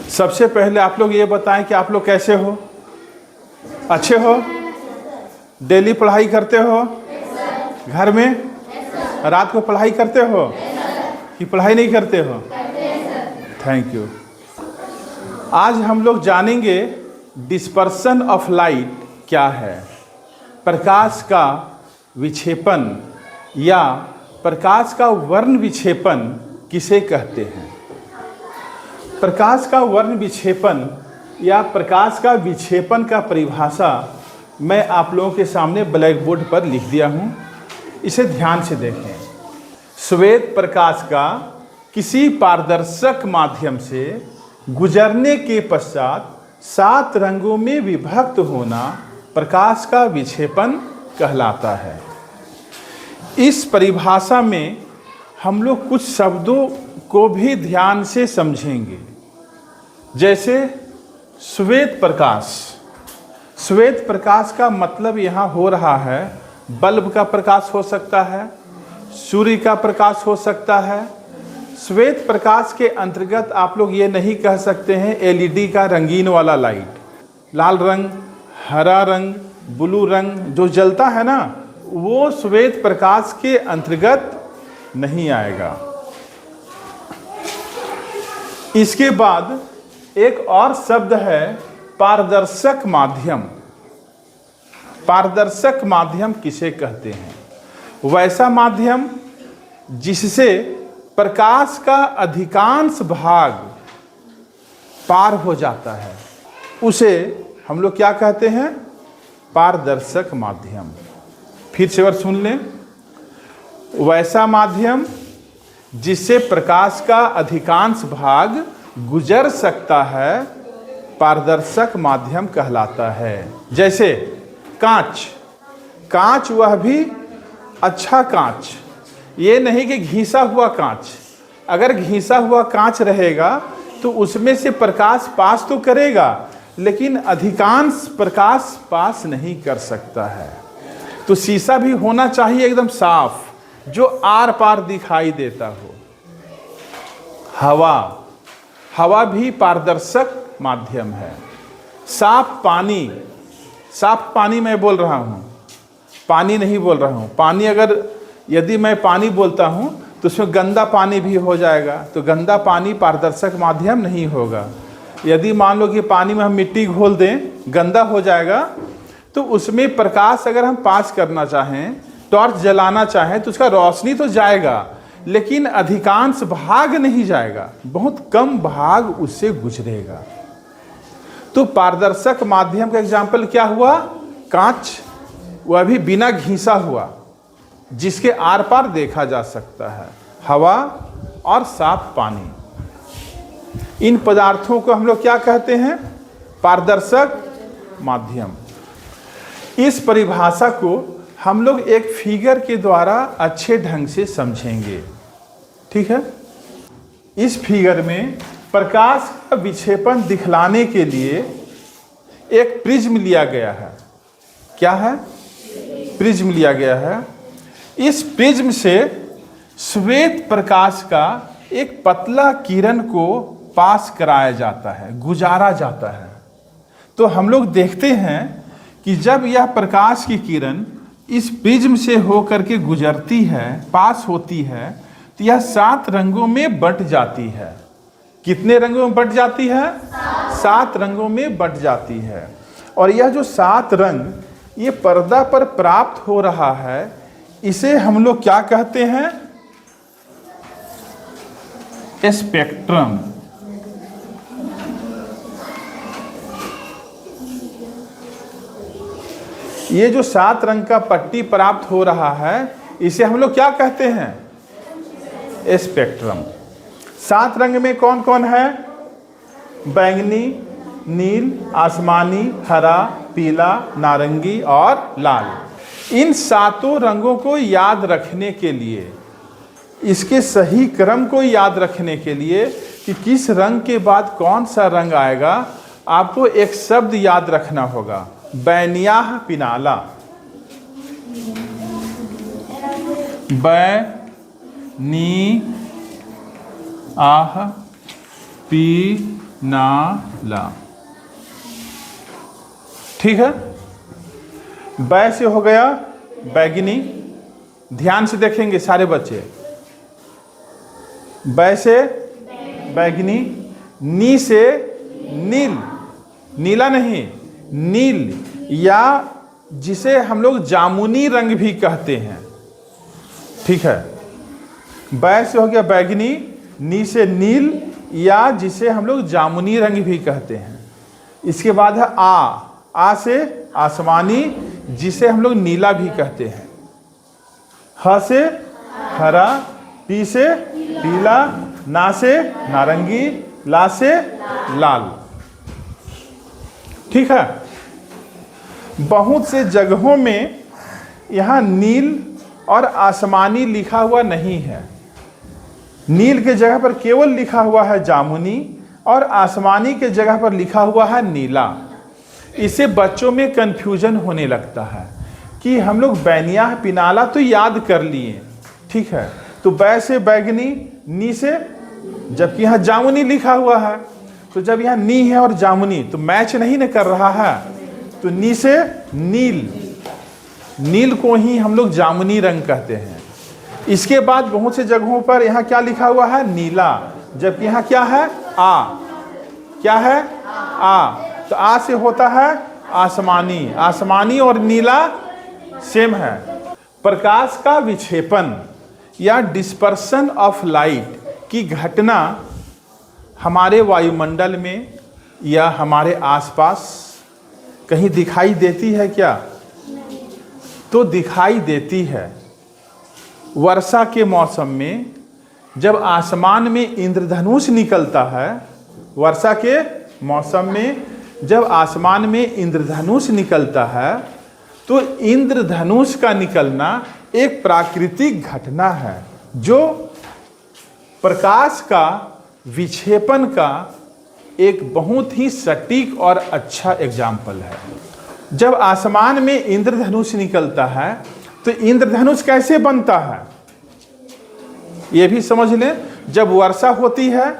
सबसे पहले आप लोग ये बताएं कि आप लोग कैसे हो? अच्छे हो? डेली पढ़ाई करते हो? घर में रात को पढ़ाई करते हो कि पढ़ाई नहीं करते हो? Thank you. आज हम लोग जानेंगे डिस्पर्सन ऑफ लाइट क्या है, प्रकाश का विक्षेपण या प्रकाश का वर्ण विक्षेपण किसे कहते हैं। प्रकाश का वर्ण विक्षेपण या प्रकाश का विक्षेपण का परिभाषा मैं आप लोगों के सामने ब्लैक बोर्ड पर लिख दिया हूँ, इसे ध्यान से देखें। श्वेत प्रकाश का किसी पारदर्शक माध्यम से गुजरने के पश्चात 7 रंगों में विभक्त होना प्रकाश का विक्षेपण कहलाता है। इस परिभाषा में हम लोग कुछ शब्दों को भी ध्यान से समझेंगे, जैसे श्वेत प्रकाश। श्वेत प्रकाश का मतलब यहाँ हो रहा है बल्ब का प्रकाश हो सकता है, सूर्य का प्रकाश हो सकता है। श्वेत प्रकाश के अंतर्गत आप लोग ये नहीं कह सकते हैं एलईडी का रंगीन वाला लाइट, लाल रंग, हरा रंग, ब्लू रंग जो जलता है ना, वो श्वेत प्रकाश के अंतर्गत नहीं आएगा। इसके बाद एक और शब्द है पारदर्शक माध्यम। पारदर्शक माध्यम किसे कहते हैं? वैसा माध्यम जिससे प्रकाश का अधिकांश भाग पार हो जाता है, उसे हम लोग क्या कहते हैं? पारदर्शक माध्यम। फिर से बार सुन लें, वैसा माध्यम जिससे प्रकाश का अधिकांश भाग गुजर सकता है पारदर्शक माध्यम कहलाता है। जैसे कांच, कांच वह भी अच्छा कांच, ये नहीं कि घिसा हुआ कांच। अगर घिसा हुआ कांच रहेगा तो उसमें से प्रकाश पास तो करेगा, लेकिन अधिकांश प्रकाश पास नहीं कर सकता है। तो शीशा भी होना चाहिए एकदम साफ, जो आर पार दिखाई देता हो। हवा, हवा भी पारदर्शक माध्यम है। साफ पानी, साफ पानी मैं बोल रहा हूँ, पानी नहीं बोल रहा हूँ। पानी अगर यदि मैं पानी बोलता हूँ तो उसमें गंदा पानी भी हो जाएगा, तो गंदा पानी पारदर्शक माध्यम नहीं होगा। यदि मान लो कि पानी में हम मिट्टी घोल दें, गंदा हो जाएगा, तो उसमें प्रकाश अगर हम पास करना चाहें, टॉर्च जलाना चाहें, तो उसका रोशनी तो जाएगा, लेकिन अधिकांश भाग नहीं जाएगा, बहुत कम भाग उससे गुजरेगा। तो पारदर्शक माध्यम का एग्जाम्पल क्या हुआ? कांच, वह भी बिना घिसा हुआ, जिसके आर पार देखा जा सकता है। हवा और साफ पानी, इन पदार्थों को हम लोग क्या कहते हैं? पारदर्शक माध्यम। इस परिभाषा को हम लोग एक फिगर के द्वारा अच्छे ढंग से समझेंगे, ठीक है? इस फिगर में प्रकाश का विक्षेपण दिखलाने के लिए एक प्रिज्म लिया गया है। क्या है? प्रिज्म लिया गया है। इस प्रिज्म से श्वेत प्रकाश का एक पतला किरण को पास कराया जाता है, गुजारा जाता है। तो हम लोग देखते हैं कि जब यह प्रकाश की किरण इस प्रिज्म से होकर के गुजरती है, पास होती है, तो यह 7 रंगों में बंट जाती है। कितने रंगों में बंट जाती है? 7 रंगों में बंट जाती है। और यह जो 7 रंग ये पर्दा पर प्राप्त हो रहा है, इसे हम लोग क्या कहते हैं? स्पेक्ट्रम। ये जो 7 रंग का पट्टी प्राप्त हो रहा है, इसे हम लोग क्या कहते हैं? स्पेक्ट्रम। 7 रंग में कौन कौन है? बैंगनी, नील, आसमानी, हरा, पीला, नारंगी और लाल। इन 7 रंगों को याद रखने के लिए, इसके सही क्रम को याद रखने के लिए कि किस रंग के बाद कौन सा रंग आएगा, आपको एक शब्द याद रखना होगा, बैनियाह पिनाला। बै नी आह पी नाला। ठीक है, बै से हो गया बैगनी। ध्यान से देखेंगे सारे बच्चे। बै से बैगनी, नी से नील, नीला नहीं नील, या जिसे हम लोग जामुनी रंग भी कहते हैं। ठीक है, बै से हो गया बैगनी, नी से नील, या जिसे हम लोग जामुनी रंग भी कहते हैं। इसके बाद है आ से आसमानी, जिसे हम लोग नीला भी कहते हैं। ह से हरा, पी से पीला, ना से नारंगी, ला से लाल। ठीक है, बहुत से जगहों में यहाँ नील और आसमानी लिखा हुआ नहीं है। नील के जगह पर केवल लिखा हुआ है जामुनी, और आसमानी के जगह पर लिखा हुआ है नीला। इससे बच्चों में कंफ्यूजन होने लगता है कि हम लोग बैनिया पिनाला तो याद कर लिए, ठीक है, तो बै से बैगनी, नी से, जबकि यहाँ जामुनी लिखा हुआ है, तो जब यहाँ नी है और जामुनी तो मैच नहीं न कर रहा है, तो नी से नील, नील को ही हम लोग जामुनी रंग कहते हैं। इसके बाद बहुत से जगहों पर यहाँ क्या लिखा हुआ है, नीला, जबकि यहाँ क्या है, आ, क्या है, आ, तो आ से होता है आसमानी। आसमानी और नीला सेम है। प्रकाश का विक्षेपण या डिस्पर्सन ऑफ लाइट की घटना हमारे वायुमंडल में या हमारे आसपास कहीं दिखाई देती है क्या? तो दिखाई देती है। वर्षा के मौसम में जब आसमान में इंद्रधनुष निकलता है, वर्षा के मौसम में जब आसमान में इंद्रधनुष निकलता है, तो इंद्रधनुष का निकलना एक प्राकृतिक घटना है जो प्रकाश का विक्षेपण का एक बहुत ही सटीक और अच्छा एग्जाम्पल है। जब आसमान में इंद्रधनुष निकलता है तो इंद्रधनुष कैसे बनता है ये भी समझ लें। जब वर्षा होती है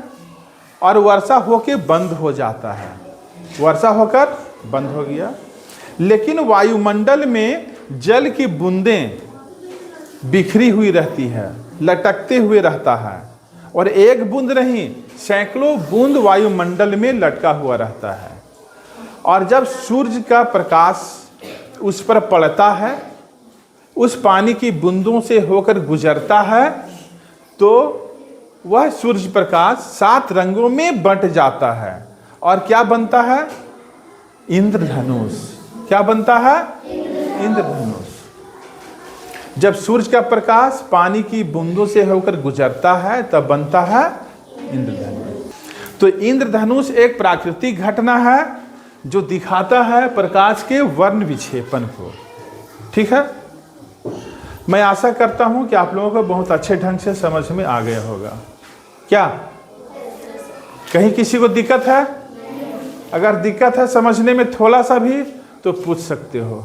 और वर्षा होके बंद हो जाता है, वर्षा होकर बंद हो गया, लेकिन वायुमंडल में जल की बूंदें बिखरी हुई रहती है, लटकते हुए रहता है, और एक बूंद नहीं सैकड़ों बूंद वायुमंडल में लटका हुआ रहता है। और जब सूर्य का प्रकाश उस पर पड़ता है, उस पानी की बूंदों से होकर गुजरता है, तो वह सूर्य प्रकाश 7 रंगों में बंट जाता है और क्या बनता है? इंद्रधनुष। क्या बनता है? इंद्रधनुष। जब सूर्य का प्रकाश पानी की बूंदों से होकर गुजरता है तब बनता है इंद्रधनुष। तो इंद्रधनुष एक प्राकृतिक घटना है जो दिखाता है प्रकाश के वर्ण विक्षेपण को। ठीक है, मैं आशा करता हूं कि आप लोगों को बहुत अच्छे ढंग से समझ में आ गया होगा। क्या कहीं किसी को दिक्कत है? अगर दिक्कत है समझने में थोड़ा सा भी तो पूछ सकते हो।